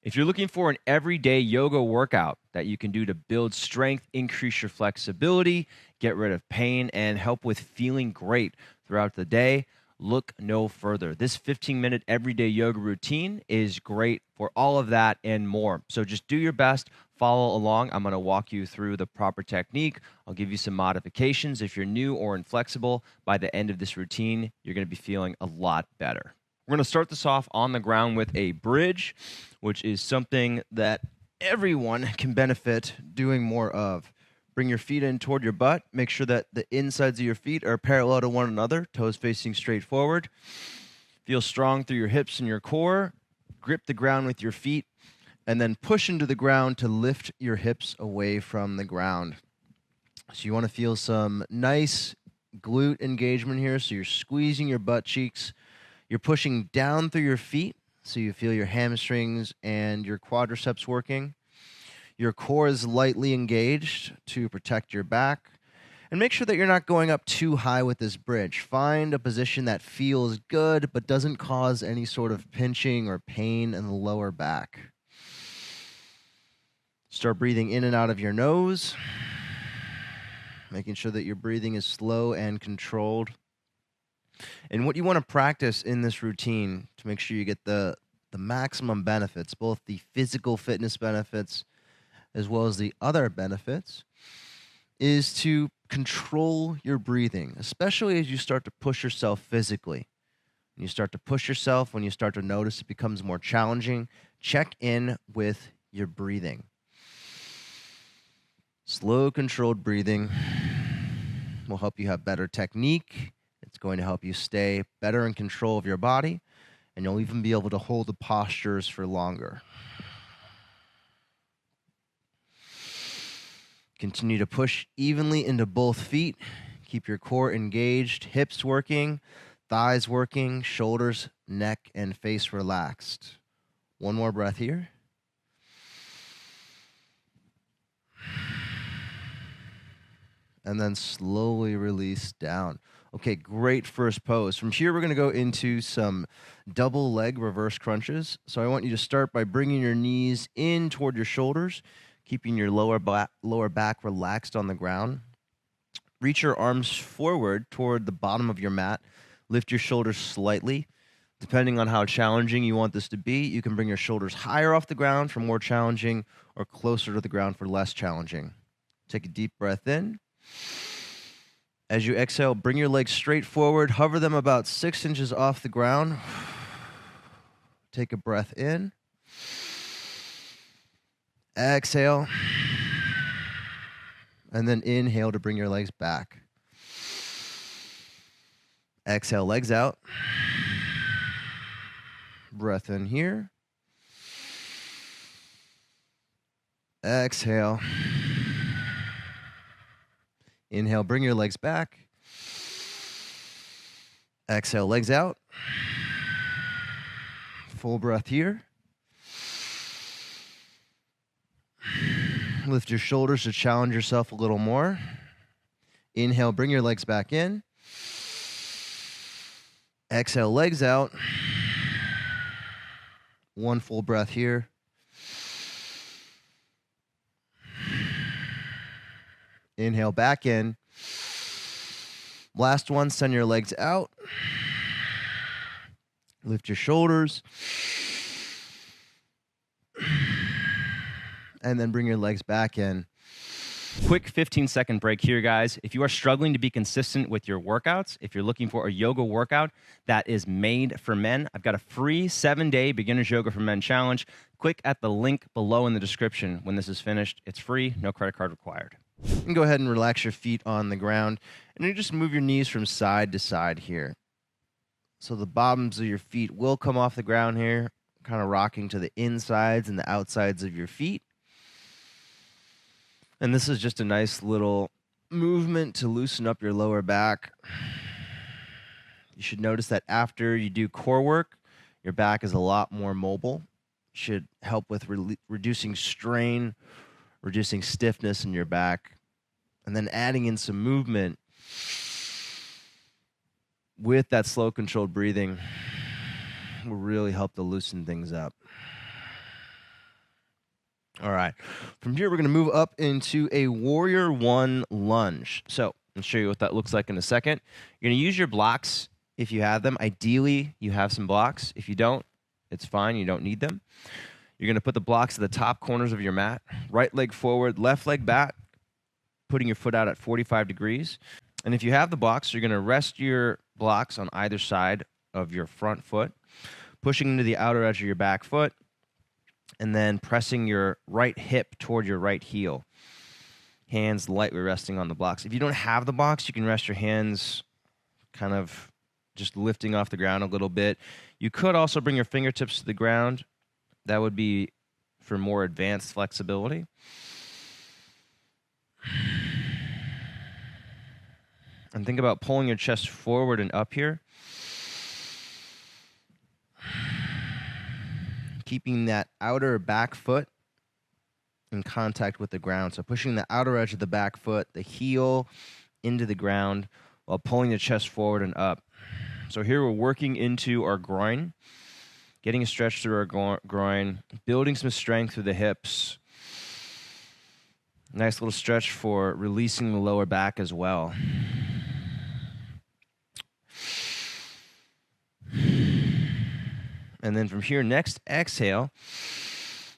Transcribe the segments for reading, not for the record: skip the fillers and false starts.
If you're looking for an everyday yoga workout that you can do to build strength, increase your flexibility, get rid of pain, and help with feeling great throughout the day, look no further. This 15-minute everyday yoga routine is great for all of that and more. So just do your best, follow along. I'm going to walk you through the proper technique. I'll give you some modifications. If you're new or inflexible, by the end of this routine, you're going to be feeling a lot better. We're going to start this off on the ground with a bridge, which is something that everyone can benefit doing more of. Bring your feet in toward your butt. Make sure that the insides of your feet are parallel to one another, toes facing straight forward. Feel strong through your hips and your core. Grip the ground with your feet, and then push into the ground to lift your hips away from the ground. So you want to feel some nice glute engagement here. So you're squeezing your butt cheeks. You're pushing down through your feet, so you feel your hamstrings and your quadriceps working. Your core is lightly engaged to protect your back. And make sure that you're not going up too high with this bridge. Find a position that feels good but doesn't cause any sort of pinching or pain in the lower back. Start breathing in and out of your nose, making sure that your breathing is slow and controlled. And what you want to practice in this routine to make sure you get the maximum benefits, both the physical fitness benefits as well as the other benefits, is to control your breathing, especially as you start to push yourself physically. When you start to push yourself, when you start to notice it becomes more challenging, check in with your breathing. Slow, controlled breathing will help you have better technique. It's going to help you stay better in control of your body, and you'll even be able to hold the postures for longer. Continue to push evenly into both feet. Keep your core engaged, hips working, thighs working, shoulders, neck, and face relaxed. One more breath here. And then slowly release down. Okay, great first pose. From here, we're going to go into some double leg reverse crunches. So I want you to start by bringing your knees in toward your shoulders, keeping your lower back relaxed on the ground. Reach your arms forward toward the bottom of your mat. Lift your shoulders slightly. Depending on how challenging you want this to be, you can bring your shoulders higher off the ground for more challenging or closer to the ground for less challenging. Take a deep breath in. As you exhale, bring your legs straight forward. Hover them about 6 inches off the ground. Take a breath in. Exhale. And then inhale to bring your legs back. Exhale, legs out. Breath in here. Exhale. Inhale, bring your legs back. Exhale, legs out. Full breath here. Lift your shoulders to challenge yourself a little more. Inhale, bring your legs back in. Exhale, legs out. One full breath here. Inhale back in. Last one, send your legs out. Lift your shoulders. And then bring your legs back in. Quick 15-second break here, guys. If you are struggling to be consistent with your workouts, if you're looking for a yoga workout that is made for men, I've got a free 7-day Beginner's Yoga for Men challenge. Click at the link below in the description. When this is finished, it's free, no credit card required. You can go ahead and relax your feet on the ground, and you just move your knees from side to side here. So the bottoms of your feet will come off the ground here, kind of rocking to the insides and the outsides of your feet. And this is just a nice little movement to loosen up your lower back. You should notice that after you do core work, your back is a lot more mobile. Should help with reducing strain, reducing stiffness in your back, and then adding in some movement with that slow, controlled breathing will really help to loosen things up. All right. From here, we're going to move up into a Warrior One lunge. So I'll show you what that looks like in a second. You're going to use your blocks if you have them. Ideally, you have some blocks. If you don't, it's fine. You don't need them. You're going to put the blocks at the top corners of your mat. Right leg forward, left leg back, putting your foot out at 45 degrees. And if you have the blocks, you're going to rest your blocks on either side of your front foot, pushing into the outer edge of your back foot, and then pressing your right hip toward your right heel. Hands lightly resting on the blocks. If you don't have the blocks, you can rest your hands kind of just lifting off the ground a little bit. You could also bring your fingertips to the ground. That would be for more advanced flexibility. And think about pulling your chest forward and up here. Keeping that outer back foot in contact with the ground. So pushing the outer edge of the back foot, the heel into the ground while pulling the chest forward and up. So here we're working into our groin, getting a stretch through our groin, building some strength through the hips. Nice little stretch for releasing the lower back as well. And then from here, next exhale,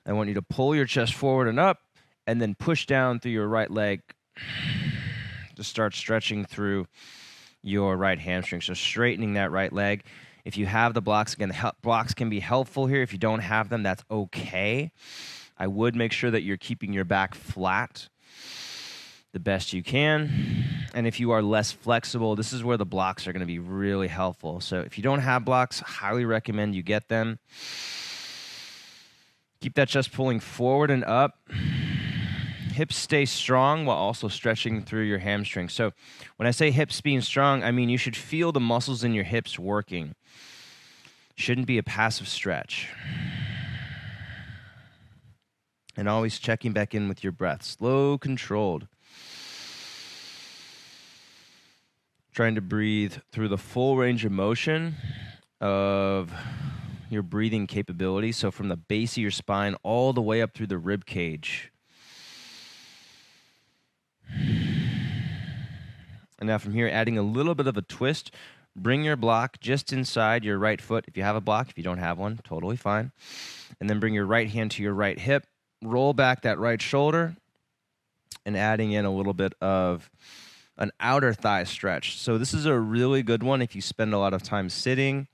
I want you to pull your chest forward and up, and then push down through your right leg to start stretching through your right hamstring. So straightening that right leg. If you have the blocks, again, the blocks can be helpful here. If you don't have them, that's okay. I would make sure that you're keeping your back flat the best you can. And if you are less flexible, this is where the blocks are going to be really helpful. So if you don't have blocks, highly recommend you get them. Keep that chest pulling forward and up. Hips stay strong while also stretching through your hamstrings. So when I say hips being strong, I mean you should feel the muscles in your hips working. Shouldn't be a passive stretch. And always checking back in with your breath. Slow, controlled. Trying to breathe through the full range of motion of your breathing capability. So from the base of your spine all the way up through the rib cage. And now from here, adding a little bit of a twist. Bring your block just inside your right foot. If you have a block, if you don't have one, totally fine. And then bring your right hand to your right hip. Roll back that right shoulder. And adding in a little bit of an outer thigh stretch. So this is a really good one if you spend a lot of time sitting.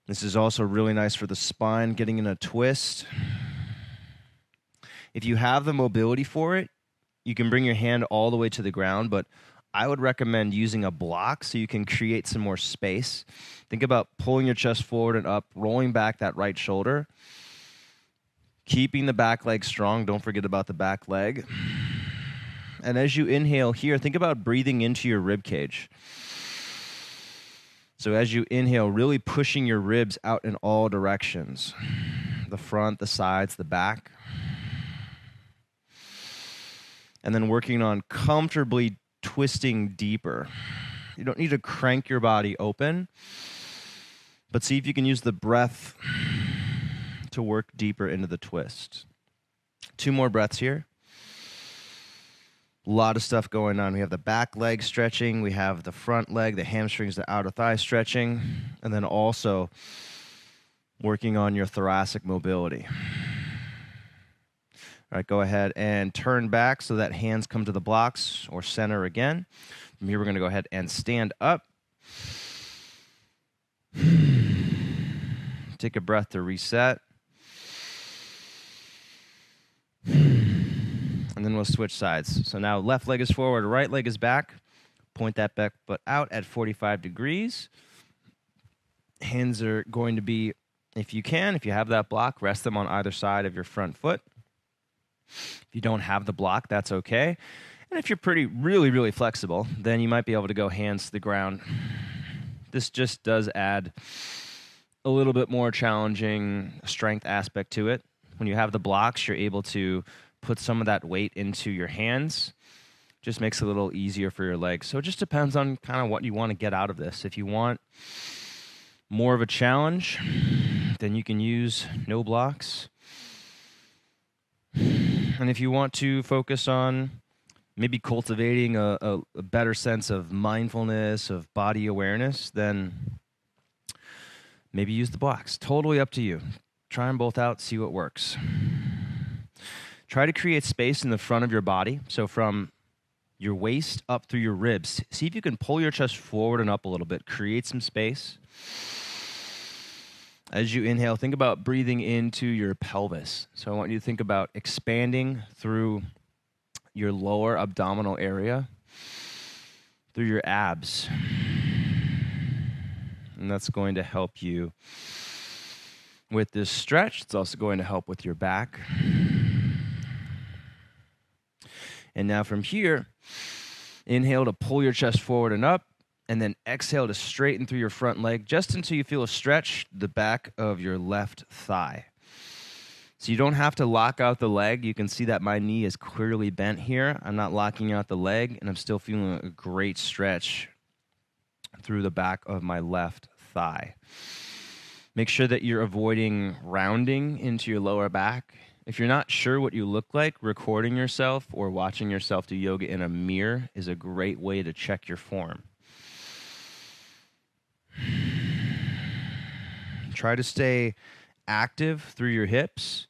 This is also really nice for the spine, getting in a twist. If you have the mobility for it, you can bring your hand all the way to the ground, but I would recommend using a block so you can create some more space. Think about pulling your chest forward and up, rolling back that right shoulder, keeping the back leg strong. Don't forget about the back leg. And as you inhale here, think about breathing into your rib cage. So as you inhale, really pushing your ribs out in all directions. The front, the sides, the back. And then working on comfortably twisting deeper. You don't need to crank your body open, but see if you can use the breath to work deeper into the twist. 2 more breaths here. A lot of stuff going on. We have the back leg stretching. We have the front leg, the hamstrings, the outer thigh stretching. And then also working on your thoracic mobility. All right, go ahead and turn back so that hands come to the blocks or center again. From here, we're going to go ahead and stand up. Take a breath to reset. And then we'll switch sides. So now left leg is forward, right leg is back. Point that back foot out at 45 degrees. Hands are going to be, if you have that block, rest them on either side of your front foot. If you don't have the block, that's okay. And if you're really flexible, then you might be able to go hands to the ground. This just does add a little bit more challenging strength aspect to it. When you have the blocks, you're able to put some of that weight into your hands. Just makes it a little easier for your legs. So it just depends on kind of what you want to get out of this. If you want more of a challenge, then you can use no blocks. And if you want to focus on maybe cultivating a better sense of mindfulness, of body awareness, then maybe use the blocks. Totally up to you. Try them both out, see what works. Try to create space in the front of your body. So from your waist up through your ribs, see if you can pull your chest forward and up a little bit. Create some space. As you inhale, think about breathing into your pelvis. So I want you to think about expanding through your lower abdominal area, through your abs. And that's going to help you with this stretch. It's also going to help with your back. And now from here, inhale to pull your chest forward and up, and then exhale to straighten through your front leg just until you feel a stretch the back of your left thigh. So you don't have to lock out the leg. You can see that my knee is clearly bent here. I'm not locking out the leg, and I'm still feeling a great stretch through the back of my left thigh. Make sure that you're avoiding rounding into your lower back. If you're not sure what you look like, recording yourself or watching yourself do yoga in a mirror is a great way to check your form. Try to stay active through your hips.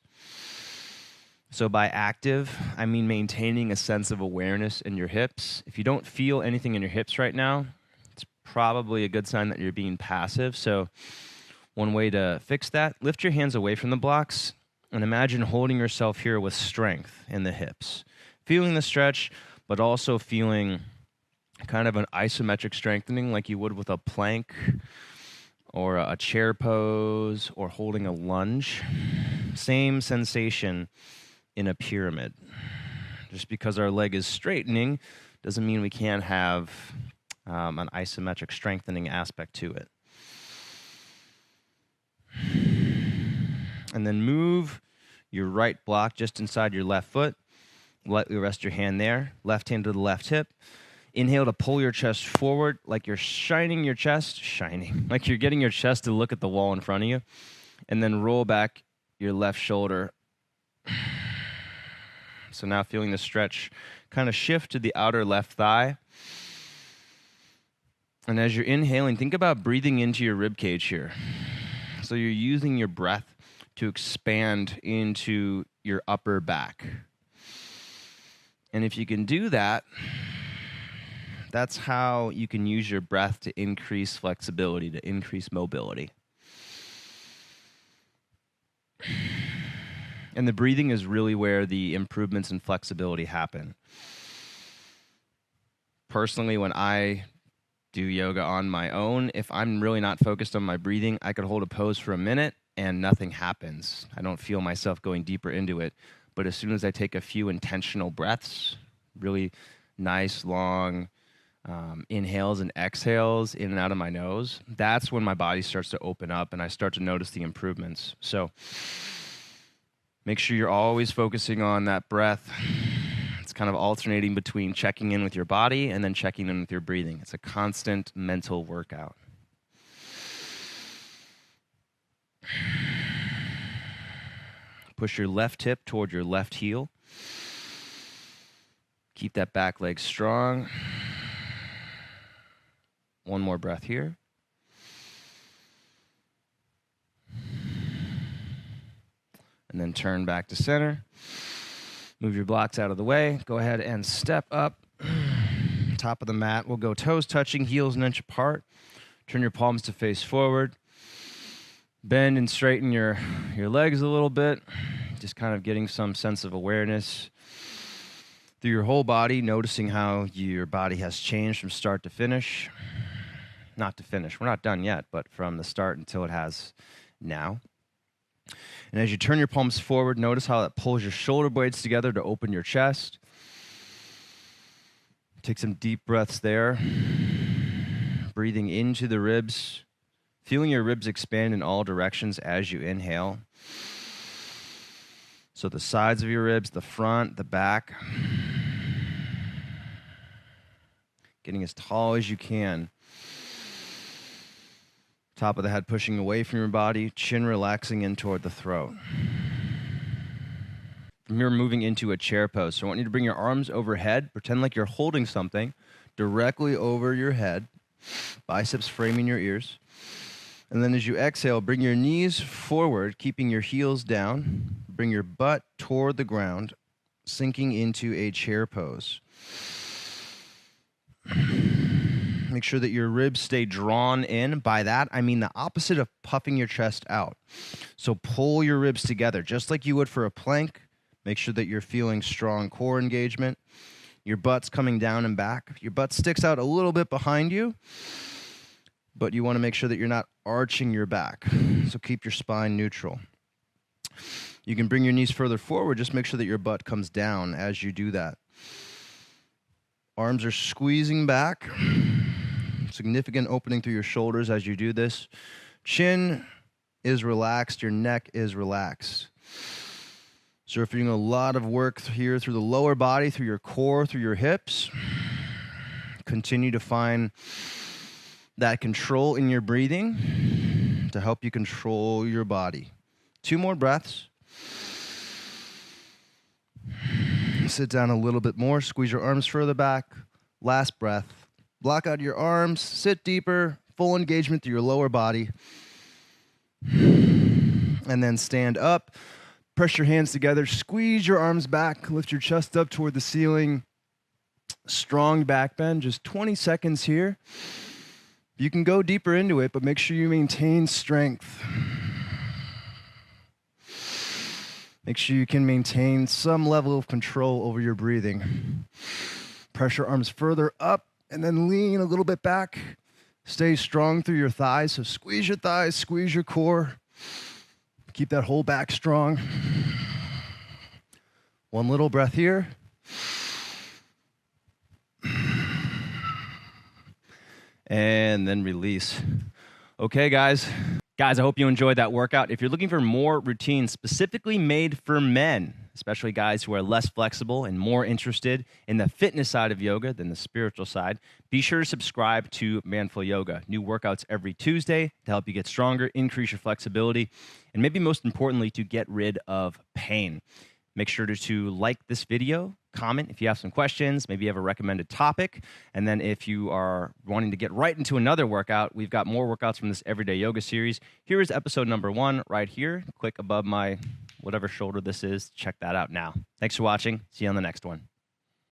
So by active, I mean maintaining a sense of awareness in your hips. If you don't feel anything in your hips right now, it's probably a good sign that you're being passive. So one way to fix that, lift your hands away from the blocks and imagine holding yourself here with strength in the hips. Feeling the stretch, but also feeling kind of an isometric strengthening like you would with a plank or a chair pose or holding a lunge. Same sensation in a pyramid. Just because our leg is straightening doesn't mean we can't have an isometric strengthening aspect to it. And then move your right block just inside your left foot. Lightly rest your hand there. Left hand to the left hip. Inhale to pull your chest forward like you're shining your chest. Like you're getting your chest to look at the wall in front of you. And then roll back your left shoulder. So now feeling the stretch kind of shift to the outer left thigh. And as you're inhaling, think about breathing into your rib cage here. So you're using your breath to expand into your upper back. And if you can do that, that's how you can use your breath to increase flexibility, to increase mobility. And the breathing is really where the improvements in flexibility happen. Personally, when I do yoga on my own, if I'm really not focused on my breathing, I could hold a pose for a minute and nothing happens. I don't feel myself going deeper into it. But as soon as I take a few intentional breaths, really nice, long inhales and exhales in and out of my nose, that's when my body starts to open up and I start to notice the improvements. So make sure you're always focusing on that breath. It's kind of alternating between checking in with your body and then checking in with your breathing. It's a constant mental workout. Push your left hip toward your left heel. Keep that back leg strong. One more breath here. And then turn back to center. Move your blocks out of the way. Go ahead and step up. Top of the mat. We'll go toes touching, heels an inch apart. Turn your palms to face forward. Bend and straighten your legs a little bit. Just kind of getting some sense of awareness through your whole body, noticing how your body has changed from start to finish. Not to finish. We're not done yet, but from the start until it has now. And as you turn your palms forward, notice how that pulls your shoulder blades together to open your chest. Take some deep breaths there. Breathing into the ribs. Feeling your ribs expand in all directions as you inhale. So the sides of your ribs, the front, the back. Getting as tall as you can. Top of the head pushing away from your body, chin relaxing in toward the throat. From here, moving into a chair pose. So I want you to bring your arms overhead. Pretend like you're holding something directly over your head. Biceps framing your ears. And then as you exhale, bring your knees forward, keeping your heels down. Bring your butt toward the ground, sinking into a chair pose. Make sure that your ribs stay drawn in. By that, I mean the opposite of puffing your chest out. So pull your ribs together, just like you would for a plank. Make sure that you're feeling strong core engagement. Your butt's coming down and back. Your butt sticks out a little bit behind you, but you want to make sure that you're not arching your back. So keep your spine neutral. You can bring your knees further forward. Just make sure that your butt comes down as you do that. Arms are squeezing back. Significant opening through your shoulders as you do this. Chin is relaxed. Your neck is relaxed. So if you're doing a lot of work here through the lower body, through your core, through your hips, continue to find that control in your breathing to help you control your body. 2 more breaths. Sit down a little bit more. Squeeze your arms further back. Last breath. Block out your arms. Sit deeper. Full engagement through your lower body. And then stand up. Press your hands together. Squeeze your arms back. Lift your chest up toward the ceiling. Strong back bend. Just 20 seconds here. You can go deeper into it, but make sure you maintain strength. Make sure you can maintain some level of control over your breathing. Press your arms further up and then lean a little bit back. Stay strong through your thighs. So squeeze your thighs, squeeze your core. Keep that whole back strong. One little breath here. And then release. Okay, guys. Guys, I hope you enjoyed that workout. If you're looking for more routines specifically made for men, especially guys who are less flexible and more interested in the fitness side of yoga than the spiritual side, be sure to subscribe to Manful Yoga. New workouts every Tuesday to help you get stronger, increase your flexibility, and maybe most importantly, to get rid of pain. Make sure to like this video, comment if you have some questions, maybe you have a recommended topic, and then if you are wanting to get right into another workout, we've got more workouts from this Everyday Yoga series. Here is episode number 1 right here. Click above my whatever shoulder this is. Check that out now. Thanks for watching. See you on the next one.